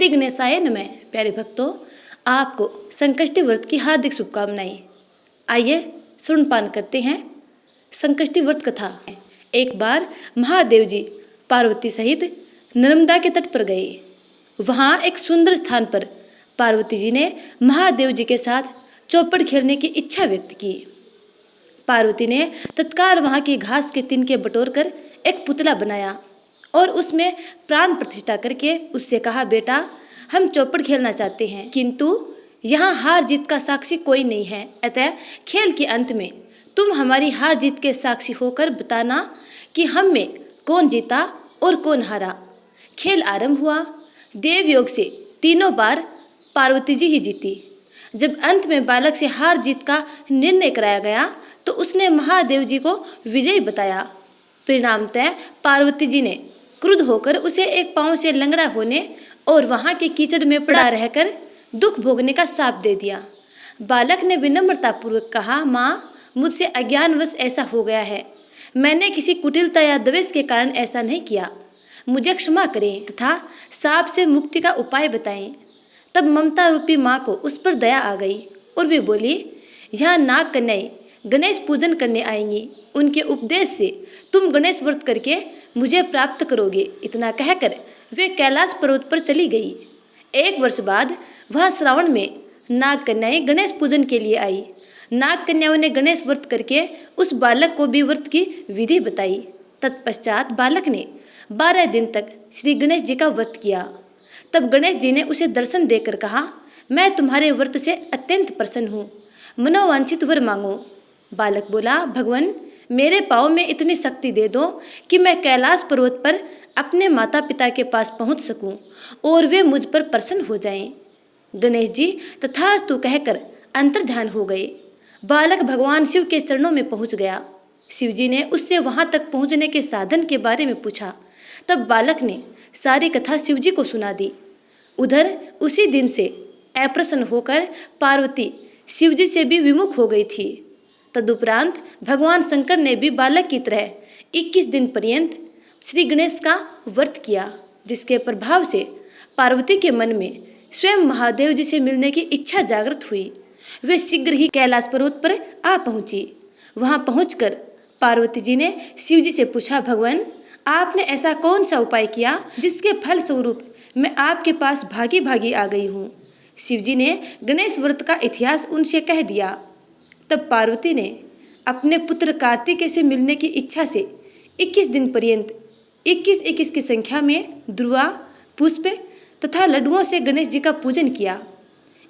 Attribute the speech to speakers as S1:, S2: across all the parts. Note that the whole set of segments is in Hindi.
S1: श्री गणेशाय नमः। प्यारे भक्तों, आपको संकष्टी व्रत की हार्दिक शुभकामनाएं। आइए सुनपान करते हैं संकष्टी व्रत कथा। एक बार महादेव जी पार्वती सहित नर्मदा के तट पर गए। वहाँ एक सुंदर स्थान पर पार्वती जी ने महादेव जी के साथ चौपड़ खेलने की इच्छा व्यक्त की। पार्वती ने तत्काल वहाँ की घास के तिनके बटोरकर एक पुतला बनाया और उसमें प्राण प्रतिष्ठा करके उससे कहा, बेटा हम चौपड़ खेलना चाहते हैं, किंतु यहाँ हार जीत का साक्षी कोई नहीं है, अतः खेल के अंत में तुम हमारी हार जीत के साक्षी होकर बताना कि हम में कौन जीता और कौन हारा। खेल आरंभ हुआ। देवयोग से तीनों बार पार्वती जी ही जीती। जब अंत में बालक से हार जीत का निर्णय कराया गया तो उसने महादेव जी को विजयी बताया। परिणामतः पार्वती जी ने क्रुद्ध होकर उसे एक पांव से लंगड़ा होने और वहां के कीचड़ में पड़ा रहकर दुख भोगने का शाप दे दिया। बालक ने विनम्रतापूर्वक कहा, माँ मुझसे अज्ञानवश ऐसा हो गया है, मैंने किसी कुटिलता या द्वेष के कारण ऐसा नहीं किया, मुझे क्षमा करें तथा शाप से मुक्ति का उपाय बताएं। तब ममता रूपी माँ को उस पर दया आ गई और वे बोली, यहाँ नाग कन्याएं गणेश पूजन करने आएंगी, उनके उपदेश से तुम गणेश व्रत करके मुझे प्राप्त करोगे। इतना कहकर वे कैलाश पर्वत पर चली गई। एक वर्ष बाद वहाँ श्रावण में नाग कन्याएं गणेश पूजन के लिए आई। नाग कन्याओं ने गणेश व्रत करके उस बालक को भी व्रत की विधि बताई। तत्पश्चात बालक ने 12 दिन तक श्री गणेश जी का व्रत किया। तब गणेश जी ने उसे दर्शन देकर कहा, मैं तुम्हारे व्रत से अत्यंत प्रसन्न हूँ, मनोवांछित वर मांगो। बालक बोला, भगवान मेरे पाँव में इतनी शक्ति दे दो कि मैं कैलाश पर्वत पर अपने माता पिता के पास पहुंच सकूं और वे मुझ पर प्रसन्न हो जाएं। गणेश जी तथास्तु कहकर अंतर्ध्यान हो गए। बालक भगवान शिव के चरणों में पहुंच गया। शिव जी ने उससे वहां तक पहुंचने के साधन के बारे में पूछा। तब बालक ने सारी कथा शिव जी को सुना दी। उधर उसी दिन से अप्रसन्न होकर पार्वती शिव जी से भी विमुख हो गई थी। तदुपरांत भगवान शंकर ने भी बालक की तरह 21 दिन पर्यंत श्री गणेश का व्रत किया, जिसके प्रभाव से पार्वती के मन में स्वयं महादेव जी से मिलने की इच्छा जागृत हुई। वे शीघ्र ही कैलाश पर्वत पर आ पहुंची। वहां पहुंचकर पार्वती जी ने शिव जी से पूछा, भगवान आपने ऐसा कौन सा उपाय किया जिसके फल स्वरूप मैं आपके पास भागी भागी आ गई हूँ। शिव जी ने गणेश व्रत का इतिहास उनसे कह दिया। तब पार्वती ने अपने पुत्र कार्तिकेय से मिलने की इच्छा से 21 दिन पर्यंत 21 की संख्या में दुर्वा, पुष्प तथा लड्डुओं से गणेश जी का पूजन किया।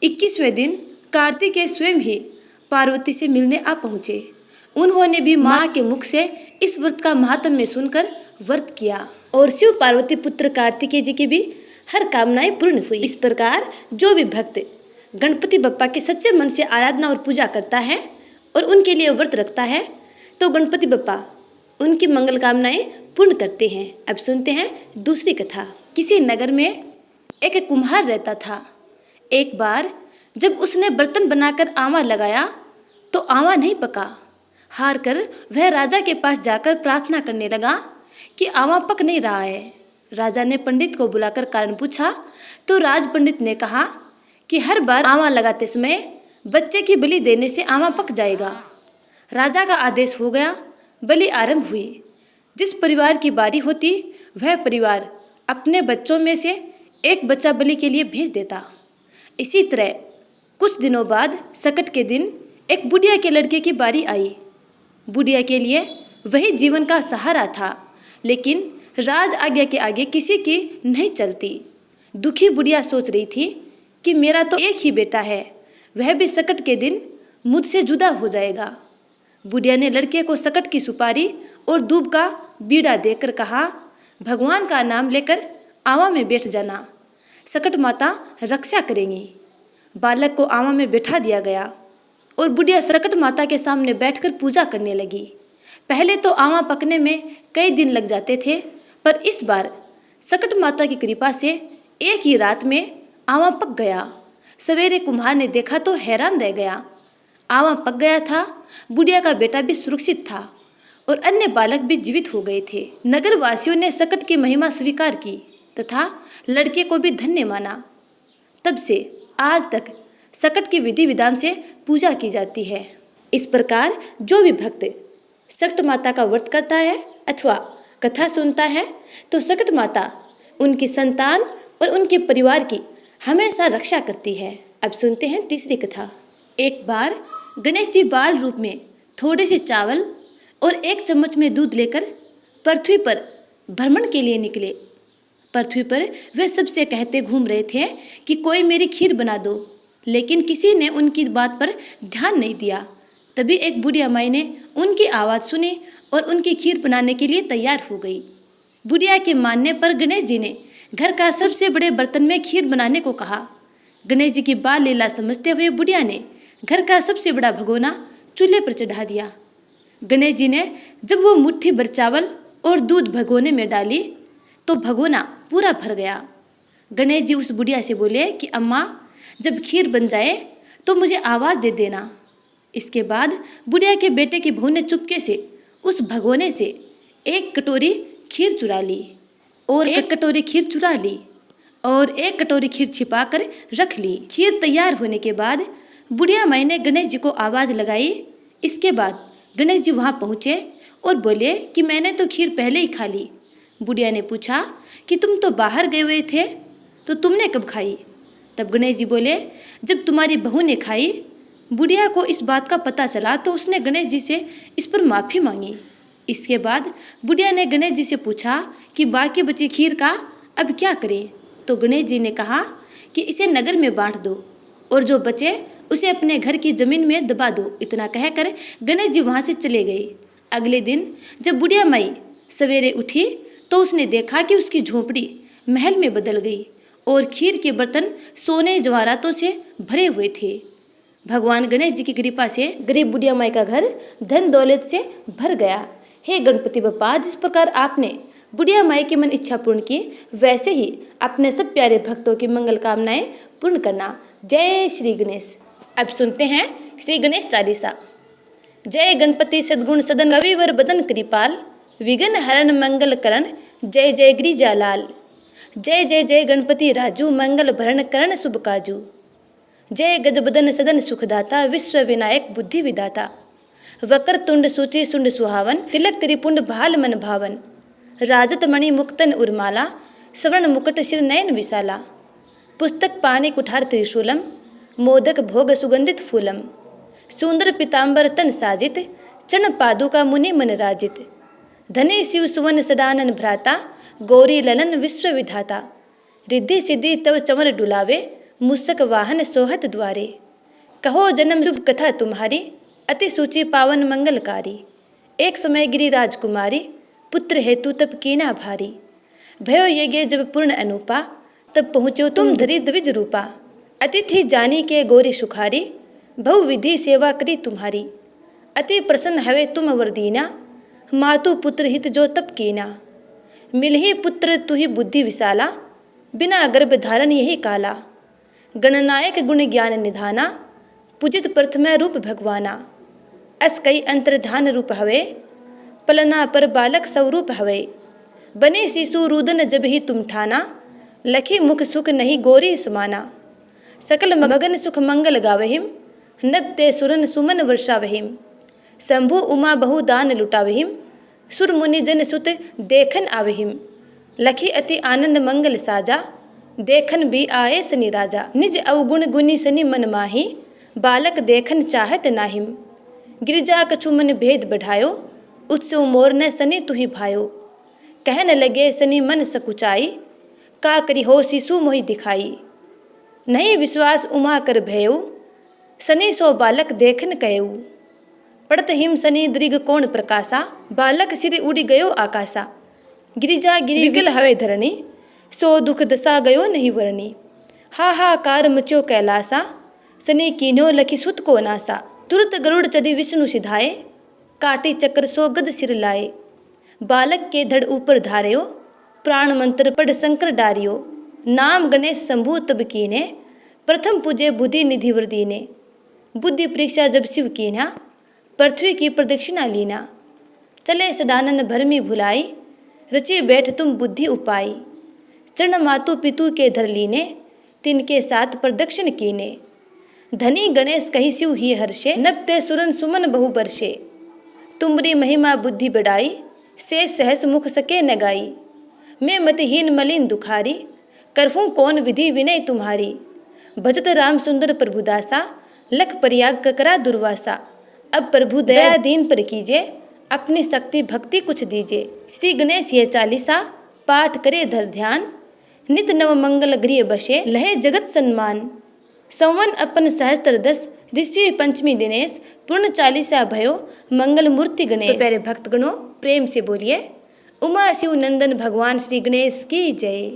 S1: 21वें दिन कार्तिकेय स्वयं ही पार्वती से मिलने आ पहुँचे। उन्होंने भी माँ के मुख से इस व्रत का महात्म्य सुनकर व्रत किया और शिव पार्वती पुत्र कार्तिकेय जी की भी हर कामनाएं पूर्ण हुई। इस प्रकार जो भी भक्त गणपति बप्पा के सच्चे मन से आराधना और पूजा करता है और उनके लिए व्रत रखता है तो गणपति बप्पा उनकी मंगल कामनाएं पूर्ण करते हैं। अब सुनते हैं दूसरी कथा। किसी नगर में एक कुम्हार रहता था। एक बार जब उसने बर्तन बनाकर आंवा लगाया तो आंवा नहीं पका। हार कर वह राजा के पास जाकर प्रार्थना करने लगा कि आंवा पक नहीं रहा है। राजा ने पंडित को बुलाकर कारण पूछा तो राज पंडित ने कहा कि हर बार आंवा लगाते समय बच्चे की बलि देने से आंवा पक जाएगा। राजा का आदेश हो गया। बलि आरंभ हुई। जिस परिवार की बारी होती वह परिवार अपने बच्चों में से एक बच्चा बलि के लिए भेज देता। इसी तरह कुछ दिनों बाद सकट के दिन एक बुढ़िया के लड़के की बारी आई। बुढ़िया के लिए वही जीवन का सहारा था, लेकिन राज आज्ञा के आगे किसी की नहीं चलती। दुखी बुढ़िया सोच रही थी कि मेरा तो एक ही बेटा है, वह भी सकट के दिन मुझसे जुदा हो जाएगा। बुढ़िया ने लड़के को सकट की सुपारी और दूब का बीड़ा देकर कहा, भगवान का नाम लेकर आंवा में बैठ जाना, सकट माता रक्षा करेंगी। बालक को आंवा में बैठा दिया गया और बुढ़िया सकट माता के सामने बैठकर पूजा करने लगी। पहले तो आंवा पकने में कई दिन लग जाते थे, पर इस बार सकट माता की कृपा से एक ही रात में आंवा पक गया। सवेरे कुम्हार ने देखा तो हैरान रह गया। आंवा पक गया था। बुढ़िया का बेटा भी सुरक्षित था और अन्य बालक भी जीवित हो गए थे। नगर वासियों ने सकट की महिमा स्वीकार की तथा लड़के को भी धन्य माना। तब से आज तक सकट की विधि विधान से पूजा की जाती है। इस प्रकार जो भी भक्त सकट माता का व्रत करता है अथवा कथा सुनता है तो सकट माता उनकी संतान और उनके परिवार की हमेशा रक्षा करती है। अब सुनते हैं तीसरी कथा। एक बार गणेश जी बाल रूप में थोड़े से चावल और 1 चम्मच में दूध लेकर पृथ्वी पर भ्रमण के लिए निकले। पृथ्वी पर वे सबसे कहते घूम रहे थे कि कोई मेरी खीर बना दो, लेकिन किसी ने उनकी बात पर ध्यान नहीं दिया। तभी एक बुढ़िया माई ने उनकी आवाज़ सुनी और उनकी खीर बनाने के लिए तैयार हो गई। बुढ़िया के मानने पर गणेश जी ने घर का सबसे बड़े बर्तन में खीर बनाने को कहा। गणेश जी की बाल लीला समझते हुए बुढ़िया ने घर का सबसे बड़ा भगोना चूल्हे पर चढ़ा दिया। गणेश जी ने जब वो मुट्ठी भर चावल और दूध भगोने में डाली तो भगोना पूरा भर गया। गणेश जी उस बुढ़िया से बोले कि अम्मा, जब खीर बन जाए तो मुझे आवाज़ दे देना। इसके बाद बुढ़िया के बेटे की बहू ने चुपके से उस भगोने से 1 कटोरी खीर चुरा ली और 1 कटोरी खीर चुरा ली और 1 कटोरी खीर छिपा कर रख ली। खीर तैयार होने के बाद बुढ़िया माई ने गणेश जी को आवाज़ लगाई। इसके बाद गणेश जी वहाँ पहुँचे और बोले कि मैंने तो खीर पहले ही खा ली। बुढ़िया ने पूछा कि तुम तो बाहर गए हुए थे, तो तुमने कब खाई? तब गणेश जी बोले, जब तुम्हारी बहू ने खाई। बुढ़िया को इस बात का पता चला तो उसने गणेश जी से इस पर माफ़ी मांगी। इसके बाद बुढ़िया ने गणेश जी से पूछा कि बाकी बची खीर का अब क्या करें? तो गणेश जी ने कहा कि इसे नगर में बांट दो और जो बचे उसे अपने घर की ज़मीन में दबा दो। इतना कहकर गणेश जी वहाँ से चले गए। अगले दिन जब बुढ़िया माई सवेरे उठी तो उसने देखा कि उसकी झोंपड़ी महल में बदल गई और खीर के बर्तन सोने जवाहरातों से भरे हुए थे। भगवान गणेश जी की कृपा से गरीब बुढ़िया माई का घर धन दौलत से भर गया। हे गणपति बप्पा, जिस प्रकार आपने बुढ़िया माई की मन इच्छा पूर्ण की, वैसे ही अपने सब प्यारे भक्तों की मंगल कामनाएं पूर्ण करना। जय श्री गणेश। अब सुनते हैं श्री गणेश चालीसा। जय गणपति सद्गुण सदन कविवर बदन कृपाल, विघ्न हरण मंगल करण, जय जय गिरिजालाल। जय जय जय गणपति राजू, मंगल भरण करण शुभ काजू। जय गजबदन सदन सुखदाता, विश्व विनायक बुद्धि विदाता। वकर तुंड सूचि सुंड सुहावन, तिलक त्रिपुंड भाल मन भावन। राजत मणि मुक्तन उर्माला, स्वर्ण मुकुट सिर नयन विशाला। पुस्तक पाणि कुठार त्रिशूलम, मोदक भोग सुगंधित फूलम। सुंदर पीताम्बर तन साजित, चरण पादुका मुनि मन राजित। धनी शिव सुवन सदानन भ्राता, गौरी ललन विश्व विधाता। रिद्धि सिद्धि तव चंवर डुलावे, मुसक वाहन सोहत द्वारे। कहो जन्म शुभ कथा तुम्हारी, अति सूचि पावन मंगलकारी। एक समय गिरी राजकुमारी, पुत्र हेतु तप कीना भारी। भयो यज्ञ जब पूर्ण अनुपा, तब पहुँचो तुम धरि द्विज रूपा। अतिथि जानी के गौरी सुखारी, बहु विधि सेवा करी तुम्हारी। अति प्रसन्न हवे तुम वरदीना, मातु पुत्र हित जो तप कीना। मिलहि पुत्र तुहि बुद्धि विशाला, बिना गर्भ धारण यही काला। गणनायक गुण ज्ञान निधाना, पूजित प्रथम रूप भगवाना। अस कई अंतर्धान रूप हवे, पलना पर बालक स्वरूप हवे। बने शिशु रुदन जब ही तुम ठाना, लखी मुख सुख नहीं गौरी समाना। सकल मगन सुख मंगल गावहिम, नभ ते सुरन सुमन वर्षावहिम। शंभु उमा बहु दान लुटावहिम, सुर मुनि जन सुत देखन आवहिम। लखी अति आनंद मंगल साजा, देखन भी आए सनि राजा। निज अवगुण गुनी सनि मन माही, बालक देखन चाहत नाहिम। गिरिजा कछु मन भेद बढ़ायो, उत्सव मोर न सनि तुहि भायो। कहन लगे सनि मन सकुचाई, का करी हो शिशु मोहि दिखाई। नहीं विश्वास उमा कर भयउ, सनि सो बालक देखन कयऊ। पड़त हिम सनि दृग कोण प्रकाशा, बालक सिर उड़ी गयो आकाशा। गिरिजा गिरि विकल हवे धरणी, सो दुख दशा गयो नहीं वरणी। हाहाकार मचो कैलासा, सनि कीन्हो लखी सुत को नासा। तुरत गरुड़ चढ़ी विष्णु सिधाए, काटी चक्र सो गद सिर लाए। बालक के धड़ ऊपर धार्यो, प्राण मंत्र पढ़ शंकर डारियो। नाम गणेश शंभु तब कीन्हे, प्रथम पूजे बुद्धि निधि वर दीने। बुद्धि परीक्षा जब शिव कीन्हा, पृथ्वी की प्रदक्षिणा लीना। चले सदानन भरमी भुलाई, रचे बैठ तुम बुद्धि उपाई। चरण मातु पितु के धर लीने, तिनके साथ प्रदक्षिण कीने। धनी गणेश कहि सिउ ही हर्षे, नबते सुरन सुमन बहु बरसे। तुमरी महिमा बुद्धि बढ़ाई, से सहस मुख सके न गाई। मैं मतहीन मलिन दुखारी, करहूँ कौन विधि विनय तुम्हारी। भजत राम सुंदर प्रभु दासा, लख प्रयाग ककरा दुर्वासा। अब प्रभु दया दीन पर कीजे, अपनी शक्ति भक्ति कुछ दीजे। श्री गणेश ये चालीसा, पाठ करे धर ध्यान। नित नव मंगल गृह बसे, लहे जगत सम्मान। संवन अपन सहस्त्र दस, ऋषि पंचमी दिनेश। पूर्ण चालीसा भयो, मंगल मूर्ति गणेश। तो प्यारे भक्तगणों, प्रेम से बोलिए उमा शिव नंदन भगवान श्री गणेश की जय।